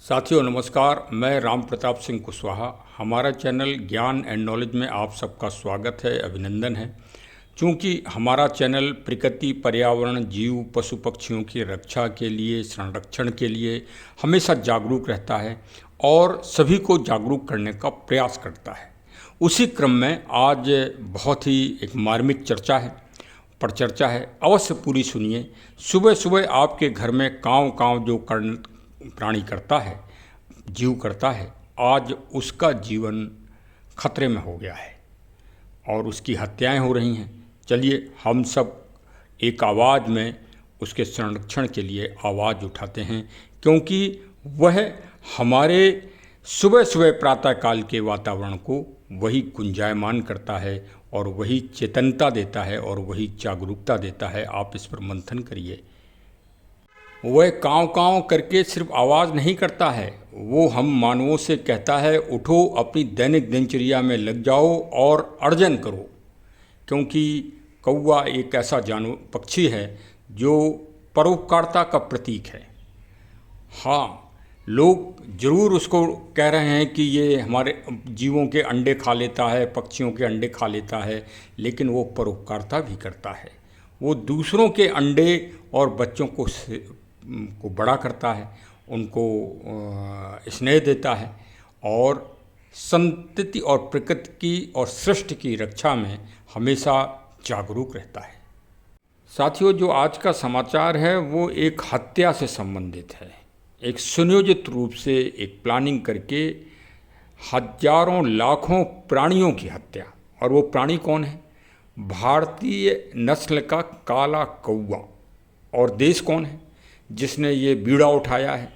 साथियों नमस्कार, मैं राम प्रताप सिंह कुशवाहा। हमारा चैनल ज्ञान एंड नॉलेज में आप सबका स्वागत है, अभिनंदन है। चूँकि हमारा चैनल प्रकृति, पर्यावरण, जीव, पशु पक्षियों की रक्षा के लिए, संरक्षण के लिए हमेशा जागरूक रहता है और सभी को जागरूक करने का प्रयास करता है। उसी क्रम में आज बहुत ही एक मार्मिक चर्चा है, परिचर्चा है, अवश्य पूरी सुनिए। सुबह सुबह आपके घर में काँव काँव जो प्राणी करता है, जीव करता है, आज उसका जीवन खतरे में हो गया है और उसकी हत्याएं हो रही हैं। चलिए हम सब एक आवाज़ में उसके संरक्षण के लिए आवाज़ उठाते हैं, क्योंकि वह हमारे सुबह सुबह प्रातःकाल के वातावरण को वही गुंजायमान करता है और वही चेतनता देता है और वही जागरूकता देता है। आप इस पर मंथन करिए। वह काँव काँव करके सिर्फ आवाज़ नहीं करता है, वो हम मानवों से कहता है, उठो, अपनी दैनिक दिनचर्या में लग जाओ और अर्जन करो। क्योंकि कौवा एक ऐसा पक्षी है जो परोपकारता का प्रतीक है। हाँ, लोग ज़रूर उसको कह रहे हैं कि ये हमारे जीवों के अंडे खा लेता है, पक्षियों के अंडे खा लेता है, लेकिन वो परोपकारता भी करता है। वो दूसरों के अंडे और बच्चों को बड़ा करता है, उनको स्नेह देता है और संतति और प्रकृति की और सृष्टि की रक्षा में हमेशा जागरूक रहता है। साथियों, जो आज का समाचार है वो एक हत्या से संबंधित है। एक सुनियोजित रूप से एक प्लानिंग करके हजारों लाखों प्राणियों की हत्या। और वो प्राणी कौन है? भारतीय नस्ल का काला कौवा। और देश कौन है जिसने ये बीड़ा उठाया है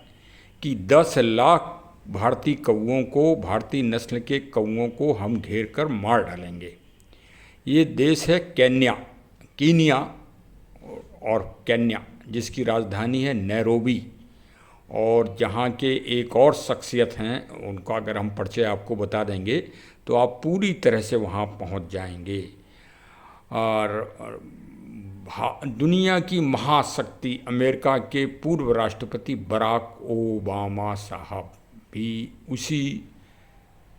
कि 10 लाख भारतीय कौवों को, भारतीय नस्ल के कौवों को हम घेर कर मार डालेंगे। ये देश है कीनिया और केन्या, जिसकी राजधानी है नैरोबी। और जहाँ के एक और शख्सियत हैं, उनका अगर हम परिचय आपको बता देंगे तो आप पूरी तरह से वहाँ पहुँच जाएंगे। और दुनिया की महाशक्ति अमेरिका के पूर्व राष्ट्रपति बराक ओबामा साहब भी उसी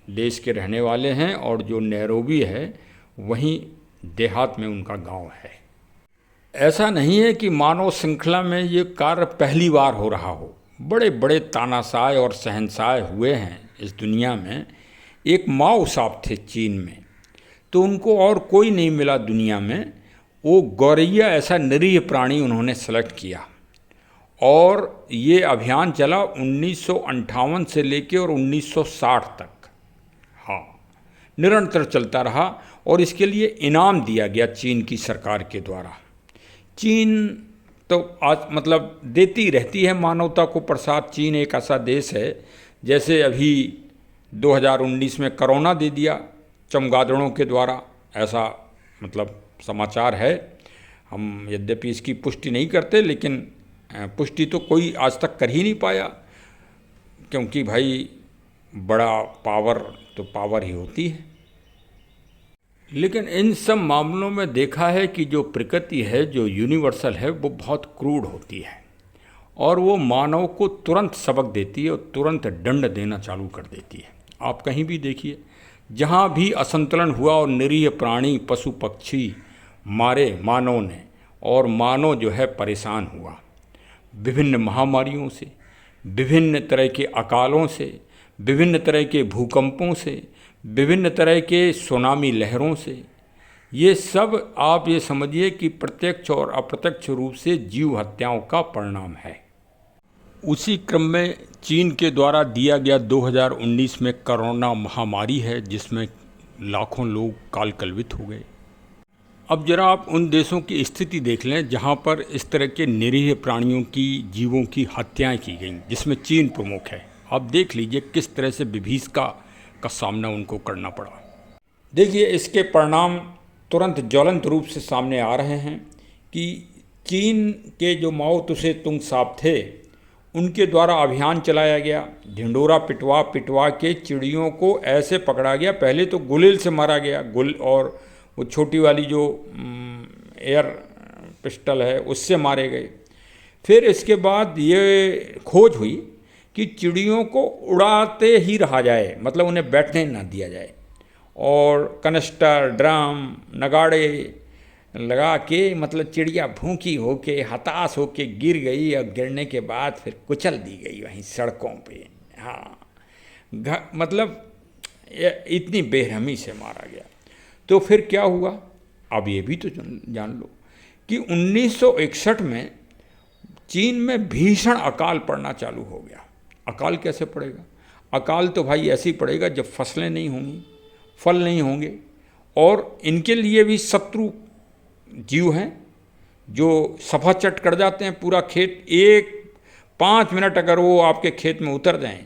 देश के रहने वाले हैं और जो नैरोबी है वहीं देहात में उनका गांव है। ऐसा नहीं है कि मानव श्रृंखला में ये कार्य पहली बार हो रहा हो। बड़े बड़े तानाशाह और शहंशाह हुए हैं इस दुनिया में। एक माओ साहब थे चीन में, तो उनको और कोई नहीं मिला दुनिया में। वो गौरैया ऐसा निरीह प्राणी उन्होंने सेलेक्ट किया और ये अभियान चला 1958 से लेकर और 1960 तक। हाँ, निरंतर चलता रहा और इसके लिए इनाम दिया गया चीन की सरकार के द्वारा। चीन तो आज मतलब देती रहती है मानवता को प्रसाद। चीन एक ऐसा देश है, जैसे अभी 2019 में कोरोना दे दिया चमगादड़ों के द्वारा, ऐसा मतलब समाचार है। हम यद्यपि इसकी पुष्टि नहीं करते, लेकिन पुष्टि तो कोई आज तक कर ही नहीं पाया, क्योंकि भाई बड़ा पावर तो पावर ही होती है। लेकिन इन सब मामलों में देखा है कि जो प्रकृति है, जो यूनिवर्सल है, वो बहुत क्रूर होती है और वो मानव को तुरंत सबक देती है और तुरंत दंड देना चालू कर देती है। आप कहीं भी देखिए, जहाँ भी असंतुलन हुआ और निरीह प्राणी, पशु पक्षी मारे मानव ने, और मानव जो है परेशान हुआ विभिन्न महामारियों से, विभिन्न तरह के अकालों से, विभिन्न तरह के भूकंपों से, विभिन्न तरह के सुनामी लहरों से। ये सब आप ये समझिए कि प्रत्यक्ष और अप्रत्यक्ष रूप से जीव हत्याओं का परिणाम है। उसी क्रम में चीन के द्वारा दिया गया 2019 में कोरोना महामारी है, जिसमें लाखों लोग काल कलवित हो गए। अब जरा आप उन देशों की स्थिति देख लें जहाँ पर इस तरह के निरीह प्राणियों की, जीवों की हत्याएं की गई, जिसमें चीन प्रमुख है। आप देख लीजिए किस तरह से विभीषिका का सामना उनको करना पड़ा। देखिए, इसके परिणाम तुरंत ज्वलंत रूप से सामने आ रहे हैं कि चीन के जो माओ तुसे तुंग साहब थे, उनके द्वारा अभियान चलाया गया। ढिंडोरा पिटवा पिटवा के चिड़ियों को ऐसे पकड़ा गया। पहले तो गुलेल से मारा गया, गुल और वो छोटी वाली जो एयर पिस्टल है उससे मारे गए। फिर इसके बाद ये खोज हुई कि चिड़ियों को उड़ाते ही रहा जाए, मतलब उन्हें बैठने ना दिया जाए, और कनस्टर, ड्रम, नगाड़े लगा के, मतलब चिड़िया भूखी होके, हताश होके गिर गई, और गिरने के बाद फिर कुचल दी गई वहीं सड़कों पे। हाँ, मतलब इतनी बेरहमी से मारा गया। तो फिर क्या हुआ, अब ये भी तो जान लो कि 1961 में चीन में भीषण अकाल पड़ना चालू हो गया। अकाल कैसे पड़ेगा? अकाल तो भाई ऐसे ही पड़ेगा जब फसलें नहीं होंगी, फल नहीं होंगे, और इनके लिए भी शत्रु जीव हैं जो सफा चट कर जाते हैं पूरा खेत। 5 मिनट अगर वो आपके खेत में उतर जाएं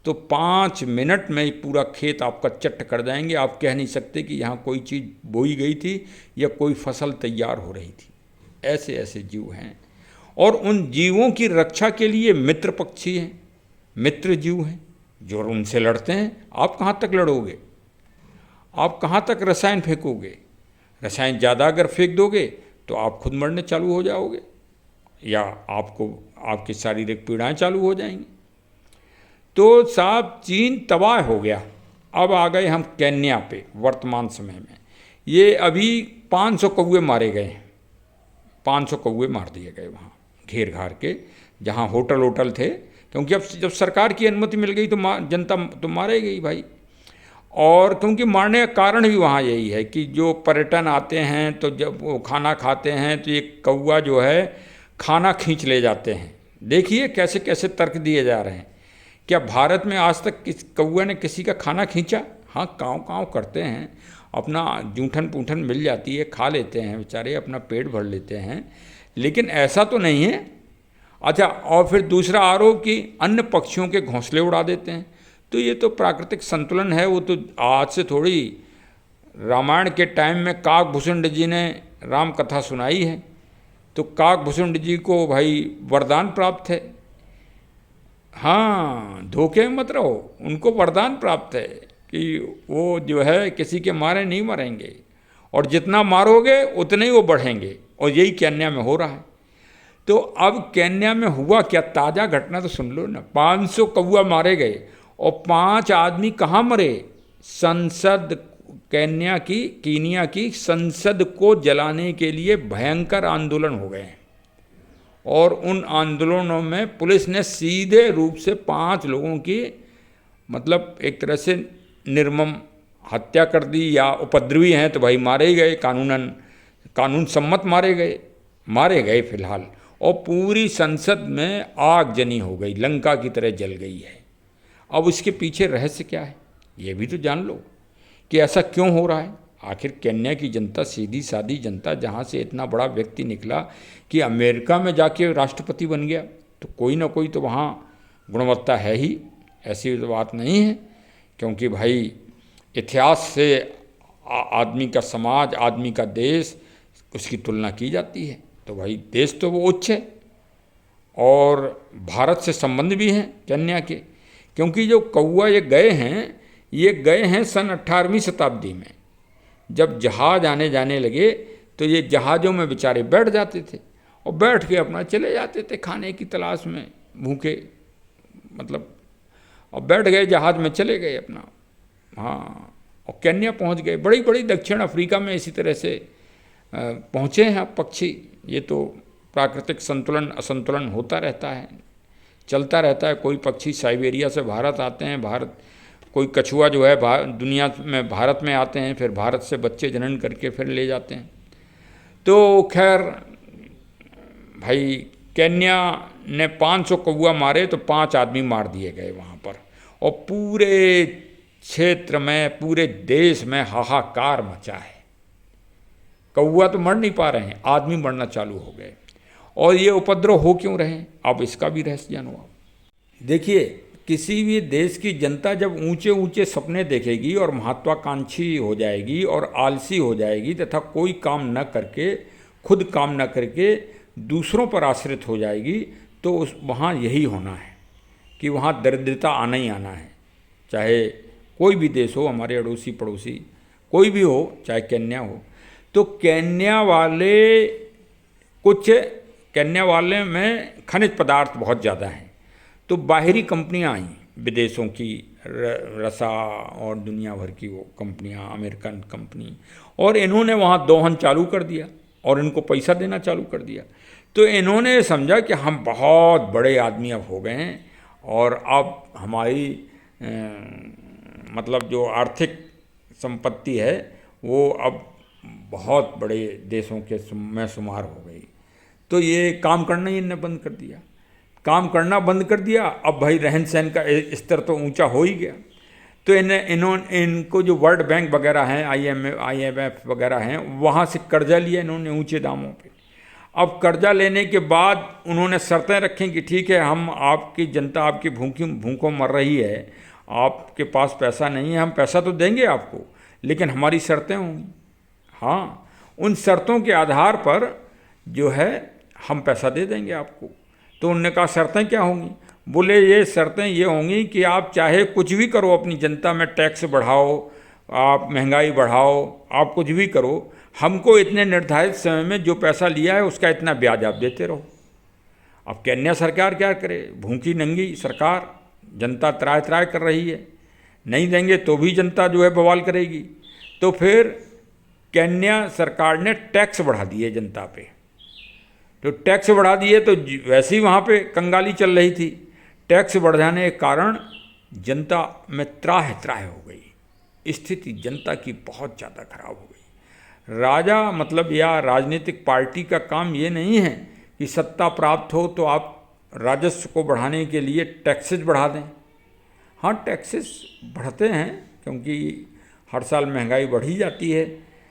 तो 5 मिनट में ही पूरा खेत आपका चट कर जाएंगे। आप कह नहीं सकते कि यहाँ कोई चीज़ बोई गई थी या कोई फसल तैयार हो रही थी। ऐसे ऐसे जीव हैं, और उन जीवों की रक्षा के लिए मित्र पक्षी हैं, मित्र जीव हैं जो उनसे लड़ते हैं। आप कहाँ तक लड़ोगे? आप कहाँ तक रसायन फेंकोगे? रसायन ज़्यादा अगर फेंक दोगे तो आप खुद मरने चालू हो जाओगे, या आपकी शारीरिक पीड़ाएं चालू हो जाएंगी। तो साहब चीन तबाह हो गया। अब आ गए हम केन्या पे। वर्तमान समय में ये अभी 500 कौवे मारे गए हैं, 500 कौवे मार दिए गए वहाँ घेर घार के, जहाँ होटल थे, क्योंकि अब जब सरकार की अनुमति मिल गई तो जनता तो मारेगी ही भाई। और क्योंकि मारने का कारण भी वहाँ यही है कि जो पर्यटन आते हैं तो जब वो खाना खाते हैं तो ये कौवा जो है खाना खींच ले जाते हैं। देखिए कैसे कैसे तर्क दिए जा रहे हैं। क्या भारत में आज तक कौवा ने किसी का खाना खींचा? हाँ, काँव काँव करते हैं, अपना जूठन पूठन मिल जाती है, खा लेते हैं बेचारे, अपना पेट भर लेते हैं, लेकिन ऐसा तो नहीं है। अच्छा, और फिर दूसरा आरोप कि अन्य पक्षियों के घोंसले उड़ा देते हैं। तो ये तो प्राकृतिक संतुलन है, वो तो आज से थोड़ी, रामायण के टाइम में काकभूषुंड जी ने राम कथा सुनाई है, तो काकभूषुंड जी को भाई वरदान प्राप्त है। हाँ, धोखे में मत रहो, उनको वरदान प्राप्त है कि वो जो है किसी के मारे नहीं मरेंगे, और जितना मारोगे उतने ही वो बढ़ेंगे, और यही केन्या में हो रहा है। तो अब केन्या में हुआ क्या, ताज़ा घटना तो सुन लो ना। 500 कौवा मारे गए, और 5 आदमी कहाँ मरे? संसद, कीनिया की संसद को जलाने के लिए भयंकर आंदोलन हो गए हैं, और उन आंदोलनों में पुलिस ने सीधे रूप से 5 लोगों की, मतलब एक तरह से निर्मम हत्या कर दी, या उपद्रवी हैं तो भाई मारे ही गए, कानून सम्मत मारे गए फिलहाल। और पूरी संसद में आगजनी हो गई, लंका की तरह जल गई है। अब उसके पीछे रहस्य क्या है ये भी तो जान लो कि ऐसा क्यों हो रहा है। आखिर केन्या की जनता सीधी सादी जनता, जहाँ से इतना बड़ा व्यक्ति निकला कि अमेरिका में जाके राष्ट्रपति बन गया, तो कोई ना कोई तो वहाँ गुणवत्ता है ही, ऐसी तो बात नहीं है। क्योंकि भाई इतिहास से आदमी का समाज, आदमी का देश, उसकी तुलना की जाती है, तो भाई देश तो वो उच्च है, और भारत से संबंध भी हैं केन्या के। क्योंकि जो कौवा ये गए हैं सन 18वीं शताब्दी में, जब जहाज आने जाने लगे तो ये जहाज़ों में बेचारे बैठ जाते थे, और बैठ के अपना चले जाते थे खाने की तलाश में, भूखे, मतलब, और बैठ गए जहाज़ में, चले गए अपना। हाँ, और केन्या पहुंच गए। बड़ी बड़ी दक्षिण अफ्रीका में इसी तरह से पहुँचे हैं पक्षी। ये तो प्राकृतिक संतुलन असंतुलन होता रहता है, चलता रहता है। कोई पक्षी साइबेरिया से भारत आते हैं, कोई कछुआ जो है दुनिया में भारत में आते हैं, फिर भारत से बच्चे जनन करके फिर ले जाते हैं। तो खैर भाई केन्या ने 500 कौवा मारे तो 5 आदमी मार दिए गए वहाँ पर, और पूरे क्षेत्र में, पूरे देश में हाहाकार मचा है। कौवा तो मर नहीं पा रहे हैं, आदमी मरना चालू हो गए। और ये उपद्रव हो क्यों रहे, अब इसका भी रहस्य जानो आप। देखिए, किसी भी देश की जनता जब ऊंचे ऊंचे सपने देखेगी और महत्वाकांक्षी हो जाएगी और आलसी हो जाएगी तथा कोई काम न करके, खुद काम न करके दूसरों पर आश्रित हो जाएगी, तो वहाँ यही होना है कि वहाँ दरिद्रता आना ही आना है। चाहे कोई भी देश हो, हमारे अड़ोसी पड़ोसी कोई भी हो, चाहे केन्या हो, तो केन्या वाले में खनिज पदार्थ बहुत ज़्यादा हैं, तो बाहरी कंपनियां आईं, विदेशों की रसा और दुनिया भर की वो कंपनियां, अमेरिकन कंपनी, और इन्होंने वहाँ दोहन चालू कर दिया और इनको पैसा देना चालू कर दिया। तो इन्होंने समझा कि हम बहुत बड़े आदमी अब हो गए हैं और अब हमारी मतलब जो आर्थिक संपत्ति है वो अब बहुत बड़े देशों के में शुमार हो गई। तो ये काम करना ही इन्होंने बंद कर दिया, काम करना बंद कर दिया। अब भाई रहन सहन का स्तर तो ऊंचा हो ही गया। तो इनको जो वर्ल्ड बैंक वगैरह हैं, IMF वगैरह हैं, वहाँ से कर्जा लिया इन्होंने ऊंचे दामों पे। अब कर्जा लेने के बाद उन्होंने शर्तें रखें कि ठीक है, हम आपकी जनता आपकी भूखों मर रही है, आपके पास पैसा नहीं है, हम पैसा तो देंगे आपको, लेकिन हमारी शर्तें होंगी। हाँ, उन शर्तों के आधार पर जो है हम पैसा दे देंगे आपको। तो उन्होंने कहा शर्तें क्या होंगी? बोले ये शर्तें ये होंगी कि आप चाहे कुछ भी करो, अपनी जनता में टैक्स बढ़ाओ, आप महंगाई बढ़ाओ, आप कुछ भी करो, हमको इतने निर्धारित समय में जो पैसा लिया है उसका इतना ब्याज आप देते रहो। अब केन्या सरकार क्या करे? भूखी नंगी सरकार, जनता त्राय त्राय कर रही है, नहीं देंगे तो भी जनता जो है बवाल करेगी। तो फिर केन्या सरकार ने टैक्स बढ़ा दिए जनता पे। तो टैक्स बढ़ा दिए तो वैसे ही वहाँ पे कंगाली चल रही थी। टैक्स बढ़ जाने के कारण जनता में त्राह त्राह हो गई, स्थिति जनता की बहुत ज़्यादा खराब हो गई। राजा मतलब या राजनीतिक पार्टी का काम ये नहीं है कि सत्ता प्राप्त हो तो आप राजस्व को बढ़ाने के लिए टैक्सेस बढ़ा दें। हाँ, टैक्सेस बढ़ते हैं क्योंकि हर साल महंगाई बढ़ी जाती है,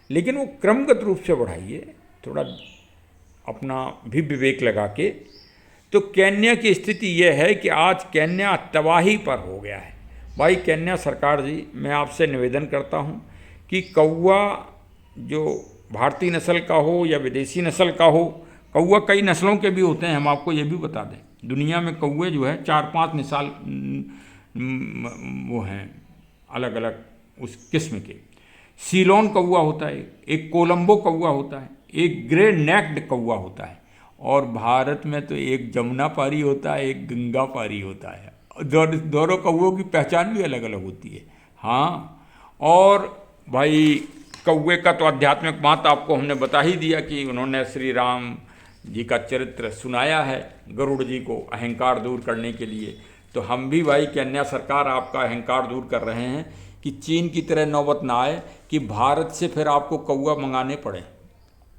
लेकिन वो क्रमगत रूप से बढ़ाइए, थोड़ा अपना भी विवेक लगा के। तो केन्या की स्थिति यह है कि आज केन्या तबाही पर हो गया है। भाई केन्या सरकार जी, मैं आपसे निवेदन करता हूँ कि कौवा जो भारतीय नस्ल का हो या विदेशी नस्ल का हो, कौवा कई नस्लों के भी होते हैं, हम आपको ये भी बता दें। दुनिया में कौवे जो है 4-5 मिसाल वो हैं अलग अलग उस किस्म के। सीलोन कौवा होता है, एक कोलंबो कौवा होता है, एक ग्रे नेक्ड कौवा होता है, और भारत में तो एक जमुना पारी होता है, एक गंगा पारी होता है। दोनों कौवों की पहचान भी अलग अलग होती है। हाँ, और भाई कौवे का तो आध्यात्मिक महत्व आपको हमने बता ही दिया कि उन्होंने श्री राम जी का चरित्र सुनाया है गरुड़ जी को अहंकार दूर करने के लिए। तो हम भी भाई केन्या सरकार आपका अहंकार दूर कर रहे हैं कि चीन की तरह नौबत ना आए कि भारत से फिर आपको कौवा मंगाने पड़े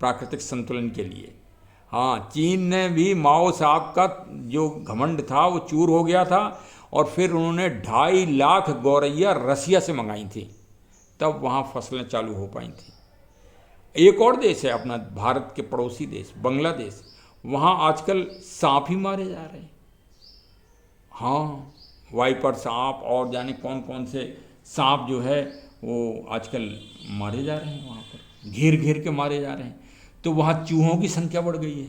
प्राकृतिक संतुलन के लिए। हाँ, चीन ने भी माओ साहब का जो घमंड था वो चूर हो गया था, और फिर उन्होंने 2.5 लाख गौरैया रसिया से मंगाई थी, तब वहाँ फसलें चालू हो पाई थी। एक और देश है अपना भारत के पड़ोसी देश बांग्लादेश, वहाँ आजकल सांप ही मारे जा रहे हैं। हाँ, वाइपर सांप और जाने कौन कौन से सांप जो है वो आजकल मारे जा रहे हैं, वहाँ पर घेर घेर के मारे जा रहे हैं। तो वहाँ चूहों की संख्या बढ़ गई है।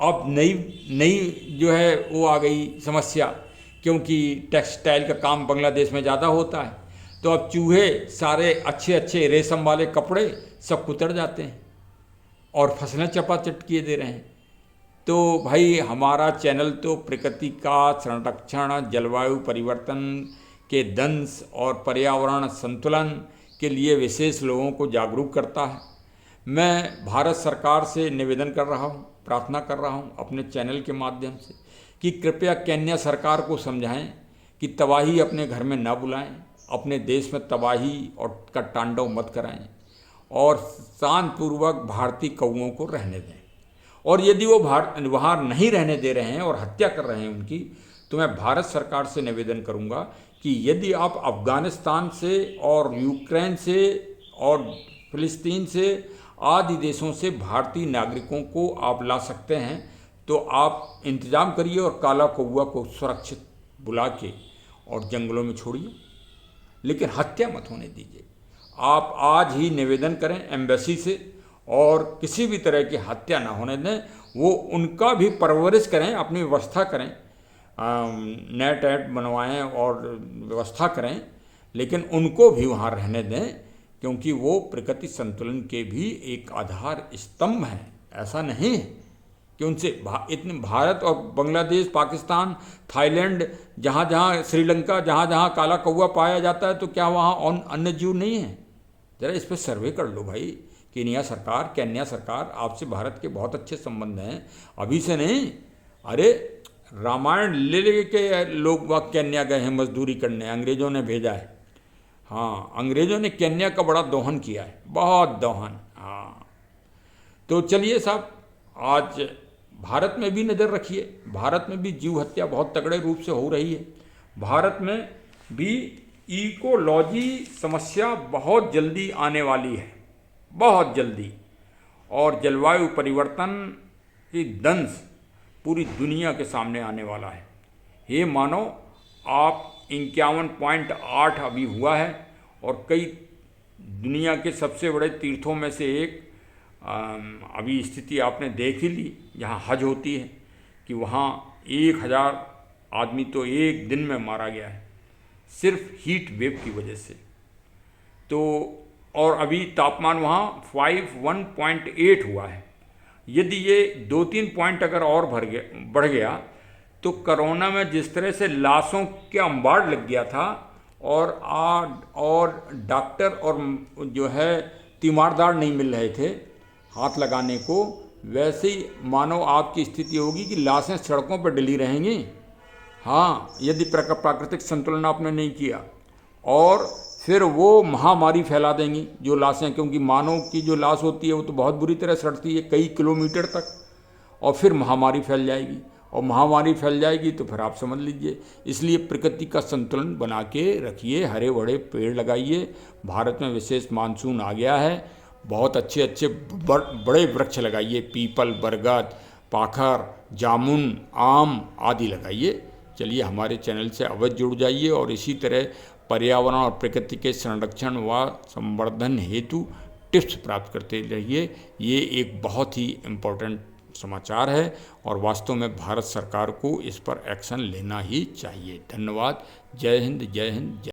अब नई जो है वो आ गई समस्या, क्योंकि टेक्सटाइल का काम बांग्लादेश में ज़्यादा होता है, तो अब चूहे सारे अच्छे अच्छे रेशम वाले कपड़े सब कुतर जाते हैं और फसलें चपाचट किए दे रहे हैं। तो भाई हमारा चैनल तो प्रकृति का संरक्षण, जलवायु परिवर्तन के दंश और पर्यावरण संतुलन के लिए विशेष लोगों को जागरूक करता है। मैं भारत सरकार से निवेदन कर रहा हूँ, प्रार्थना कर रहा हूँ अपने चैनल के माध्यम से कि कृपया केन्या सरकार को समझाएं कि तबाही अपने घर में ना बुलाएं, अपने देश में तबाही और का तांडव मत कराएं, और शांतिपूर्वक भारतीय कौओं को रहने दें। और यदि वो वहाँ नहीं रहने दे रहे हैं और हत्या कर रहे हैं उनकी, तो मैं भारत सरकार से निवेदन करूँगा कि यदि आप अफ़गानिस्तान से और यूक्रेन से और फिलिस्तीन से आदि देशों से भारतीय नागरिकों को आप ला सकते हैं तो आप इंतज़ाम करिए और काला कौवा को सुरक्षित बुला के और जंगलों में छोड़िए, लेकिन हत्या मत होने दीजिए। आप आज ही निवेदन करें एम्बेसी से और किसी भी तरह की हत्या ना होने दें। वो उनका भी परवरिश करें, अपनी व्यवस्था करें, नेट एट बनवाएं और व्यवस्था करें, लेकिन उनको भी वहाँ रहने दें, क्योंकि वो प्रकृति संतुलन के भी एक आधार स्तंभ हैं। ऐसा नहीं है कि उनसे इतने भारत और बांग्लादेश, पाकिस्तान, थाईलैंड, जहाँ जहाँ श्रीलंका, जहाँ जहाँ काला कौवा पाया जाता है, तो क्या वहाँ अन्य जीव नहीं है? ज़रा इस पर सर्वे कर लो भाई। केन्या सरकार, आपसे भारत के बहुत अच्छे संबंध हैं, अभी से नहीं। अरे रामायण ले के लोग वहाँ केन्या गए हैं मजदूरी करने, अंग्रेज़ों ने भेजा है। हाँ, अंग्रेज़ों ने केन्या का बड़ा दोहन किया है, बहुत दोहन। हाँ, तो चलिए साहब, आज भारत में भी नज़र रखिए। भारत में भी जीव हत्या बहुत तगड़े रूप से हो रही है। भारत में भी इकोलॉजी समस्या बहुत जल्दी आने वाली है, बहुत जल्दी। और जलवायु परिवर्तन की दंश पूरी दुनिया के सामने आने वाला है। हे मानो आप 51.8 अभी हुआ है, और कई दुनिया के सबसे बड़े तीर्थों में से एक अभी स्थिति आपने देख ही ली, जहाँ हज होती है, कि वहाँ 1000 आदमी तो एक दिन में मारा गया है, सिर्फ हीट वेव की वजह से। तो और अभी तापमान वहाँ 51.8 हुआ है। यदि ये 2-3 पॉइंट अगर और बढ़ गया तो कोरोना में जिस तरह से लाशों के अंबार लग गया था, और डॉक्टर और जो है तीमारदार नहीं मिल रहे थे हाथ लगाने को, वैसे ही मानो आपकी स्थिति होगी कि लाशें सड़कों पर डली रहेंगी। हाँ, यदि प्राकृतिक संतुलन आपने नहीं किया, और फिर वो महामारी फैला देंगी जो लाशें, क्योंकि मानव की जो लाश होती है वो तो बहुत बुरी तरह सड़ती है कई किलोमीटर तक, और फिर महामारी फैल जाएगी, और महामारी फैल जाएगी तो फिर आप समझ लीजिए। इसलिए प्रकृति का संतुलन बना के रखिए, हरे भरे पेड़ लगाइए। भारत में विशेष मानसून आ गया है, बहुत अच्छे अच्छे बड़े वृक्ष लगाइए, पीपल, बरगद, पाखर, जामुन, आम आदि लगाइए। चलिए, हमारे चैनल से अवश्य जुड़ जाइए, और इसी तरह पर्यावरण और प्रकृति के संरक्षण व संवर्धन हेतु टिप्स प्राप्त करते रहिए। ये एक बहुत ही इम्पोर्टेंट समाचार है, और वास्तव में भारत सरकार को इस पर एक्शन लेना ही चाहिए। धन्यवाद। जय हिंद, जय हिंद, जय।